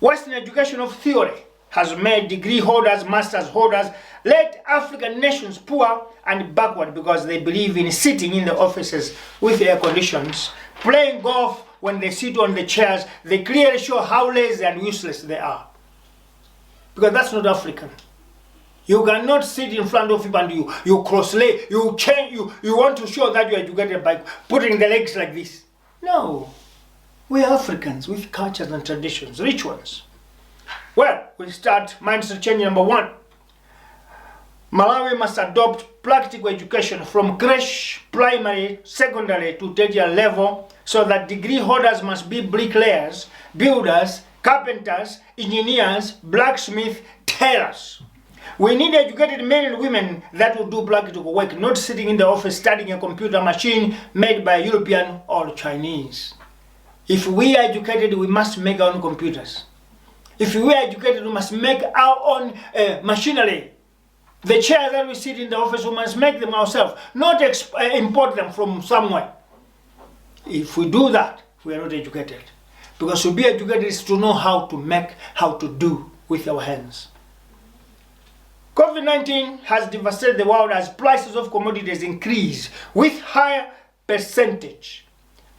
Western education of theory has made degree holders, master's holders, led African nations poor and backward because they believe in sitting in the offices with air conditions, playing golf when they sit on the chairs. They clearly show how lazy and useless they are. Because that's not African. You cannot sit in front of people and you cross-lay, you want to show that you are educated by putting the legs like this. No. We are Africans with cultures and traditions, rich ones. Well, we'll start mindset change number 1. Malawi must adopt practical education from creche, primary, secondary to tertiary level so that degree holders must be bricklayers, builders, carpenters, engineers, blacksmiths, tailors. We need educated men and women that will do practical work, not sitting in the office studying a computer machine made by European or Chinese. If we are educated, we must make our own computers. If we are educated, we must make our own machinery. The chairs that we sit in the office, we must make them ourselves, not import them from somewhere. If we do that, we are not educated. Because to be educated is to know how to make, how to do with our hands. COVID-19 has devastated the world as prices of commodities increase with higher percentage.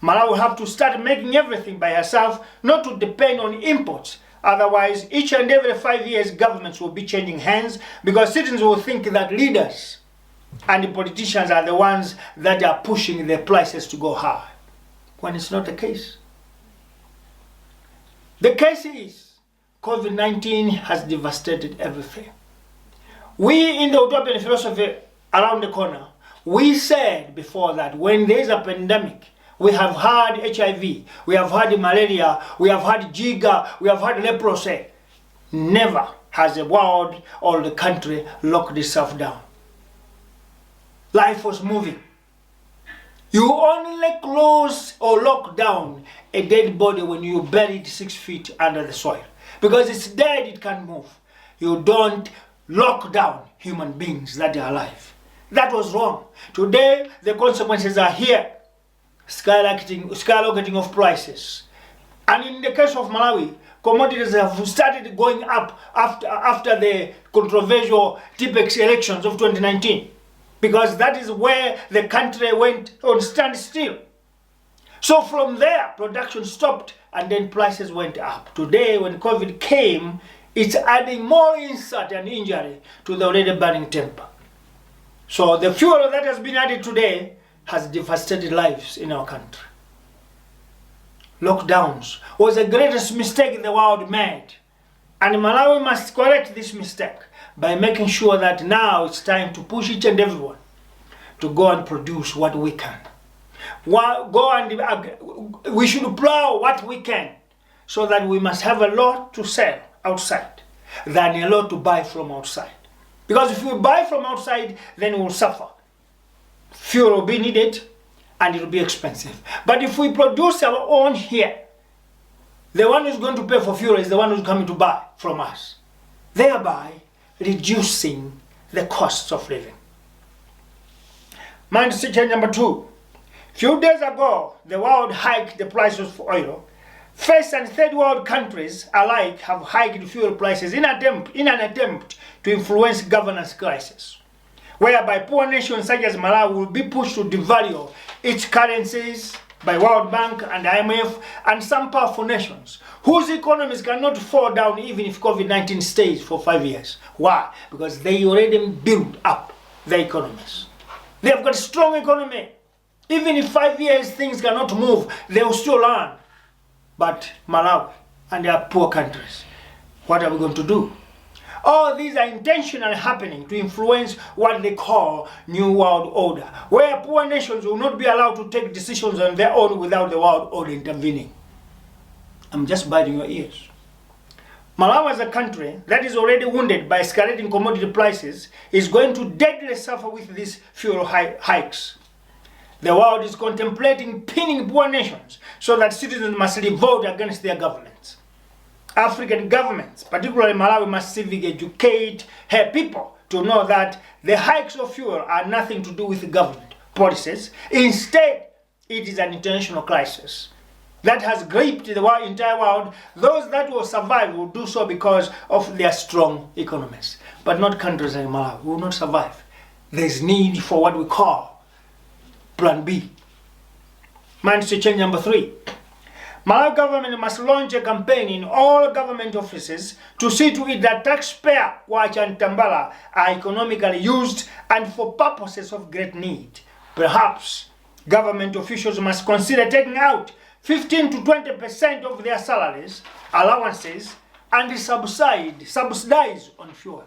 Malawi will have to start making everything by herself, not to depend on imports. Otherwise, each and every 5 years, governments will be changing hands because citizens will think that leaders and the politicians are the ones that are pushing the prices to go high, when it's not the case. The case is, COVID-19 has devastated everything. We in the utopian philosophy around the corner, we said before that when there is a pandemic, we have had HIV, we have had malaria, we have had Giga, we have had leprosy. Never has the world or the country locked itself down. Life was moving. You only close or lock down a dead body when you bury it 6 feet under the soil. Because it's dead, it can't move. You don't lock down human beings that are alive. That was wrong. Today, the consequences are here. Skyrocketing of prices. And in the case of Malawi, commodities have started going up after the controversial TPEX elections of 2019. Because that is where the country went on standstill. So from there, production stopped and then prices went up. Today, when COVID came, it's adding more insult and injury to the already burning temper. So the fuel that has been added today has devastated lives in our country. Lockdowns was the greatest mistake the world made. And Malawi must correct this mistake by making sure that now it's time to push each and everyone to go and produce what we can. We should plow what we can so that we must have a lot to sell outside than a lot to buy from outside. Because if we buy from outside, then we will suffer. Fuel will be needed and it will be expensive. But if we produce our own here, the one who's going to pay for fuel is the one who's coming to buy from us, thereby reducing the costs of living. Mindset change number 2. Few days ago, the world hiked the prices for oil. First and third world countries alike have hiked fuel prices in an attempt to influence governance crisis, whereby poor nations such as Malawi will be pushed to devalue its currencies by World Bank and IMF and some powerful nations whose economies cannot fall down even if COVID-19 stays for 5 years. Why? Because they already built up their economies. They have got a strong economy. Even if 5 years things cannot move, they will still earn. But Malawi and their poor countries, what are we going to do? All these are intentionally happening to influence what they call New World Order, where poor nations will not be allowed to take decisions on their own without the world order intervening. I'm just biting your ears. Malawi as a country that is already wounded by escalating commodity prices is going to deadly suffer with these fuel hikes. The world is contemplating pinning poor nations so that citizens must revolt against their governments. African governments, particularly Malawi, must civically educate her people to know that the hikes of fuel are nothing to do with government policies. Instead, it is an international crisis that has gripped the entire world, those that will survive will do so because of their strong economies. But not countries like Malawi will not survive. There is need for what we call Plan B. Mindset change number 3. Malawi government must launch a campaign in all government offices to see to it that taxpayer Kwacha and Tambala are economically used and for purposes of great need. Perhaps government officials must consider taking out 15 to 20% of their salaries, allowances, and subsidize on fuel.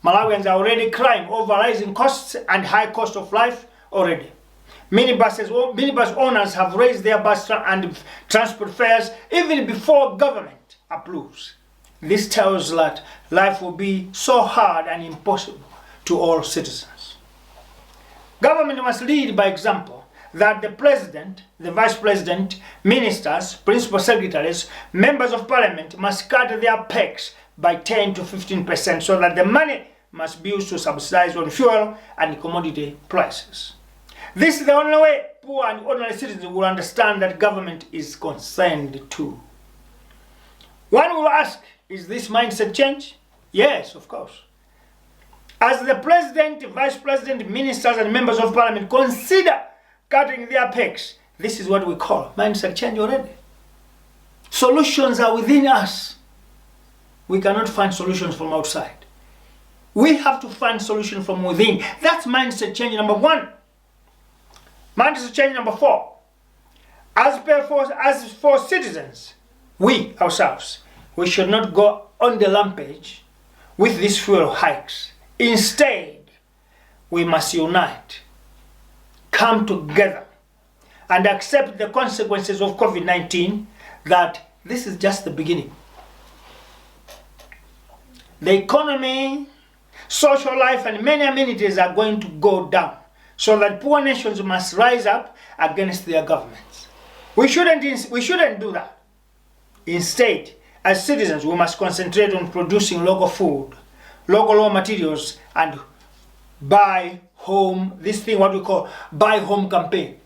Malawians are already crying over rising costs and high cost of life already. Minibus owners have raised their bus and transport fares even before government approves. This tells that life will be so hard and impossible to all citizens. Government must lead by example, that the president, the vice president, ministers, principal secretaries, members of parliament must cut their pecks by 10 to 15% so that the money must be used to subsidize on fuel and commodity prices. This is the only way poor and ordinary citizens will understand that government is concerned too. One will ask, is this mindset change? Yes, of course. As the president, vice president, ministers, and members of parliament consider cutting their pecks, this is what we call mindset change already. Solutions are within us. We cannot find solutions from outside. We have to find solutions from within. That's mindset change number 1. Mindset change number 4. As for citizens, we ourselves, we should not go on the rampage with these fuel hikes. Instead, we must unite, come together, and accept the consequences of COVID-19, that this is just the beginning. The economy, social life, and many amenities are going to go down, so that poor nations must rise up against their governments. We shouldn't do that. Instead, as citizens, we must concentrate on producing local food, local raw materials, and buy home, this thing what we call buy home campaign.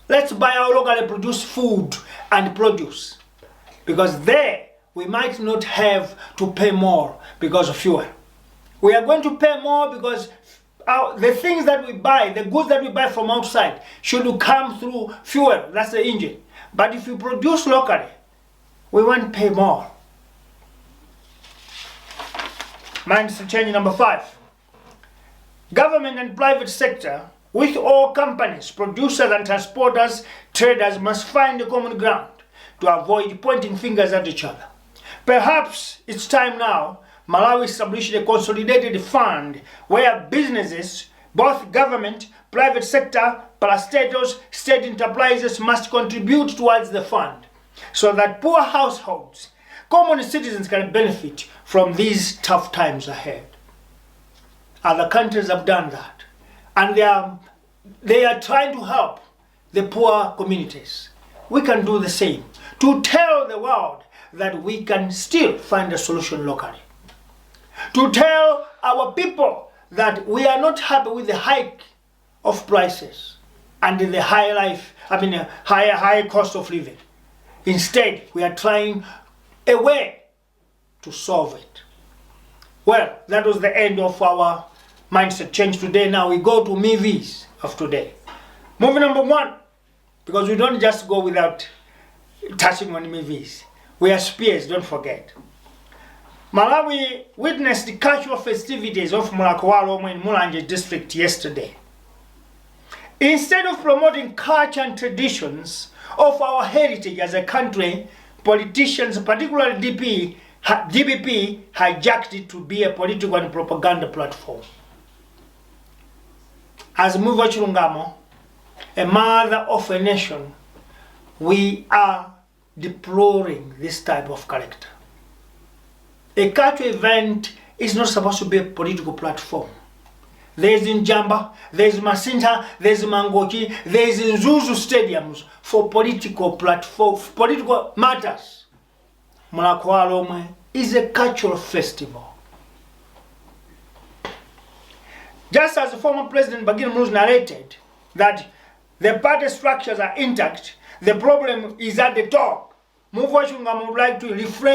Let's buy our locally produced food and produce, because there we might not have to pay more because of fuel. We are going to pay more because the things that we buy, the goods that we buy from outside, should come through fuel. That's the engine. But if we produce locally, we won't pay more. Mindset change number 5. Government and private sector, with all companies, producers and transporters, traders, must find a common ground to avoid pointing fingers at each other. Perhaps it's time now Malawi established a consolidated fund where businesses, both government, private sector, parastatals, state enterprises must contribute towards the fund, so that poor households, common citizens can benefit from these tough times ahead. Other countries have done that, and they are trying to help the poor communities. We can do the same to tell the world that we can still find a solution locally. To tell our people that we are not happy with the hike of prices and the high cost of living. Instead, we are trying a way to solve it. Well, that was the end of our mindset change today. Now we go to movies of today. Movie number 1, because we don't just go without touching on movies. We are spears, don't forget. Malawi witnessed the cultural festivities of Muvi in Mulanje district yesterday. Instead of promoting culture and traditions of our heritage as a country, politicians, particularly DPP, hijacked it to be a political and propaganda platform. As Muvi Wachilungamo, a mother of a nation, we are deploring this type of character. A cultural event is not supposed to be a political platform. There is Njamba, there is Masinta, there is Mangochi, there is Nzuzu stadiums for political matters. Muvi is a cultural festival. Just as the former President Bagir Muz narrated that the party structures are intact, The problem is at the top. Muvi Wachilungamo would like to refrain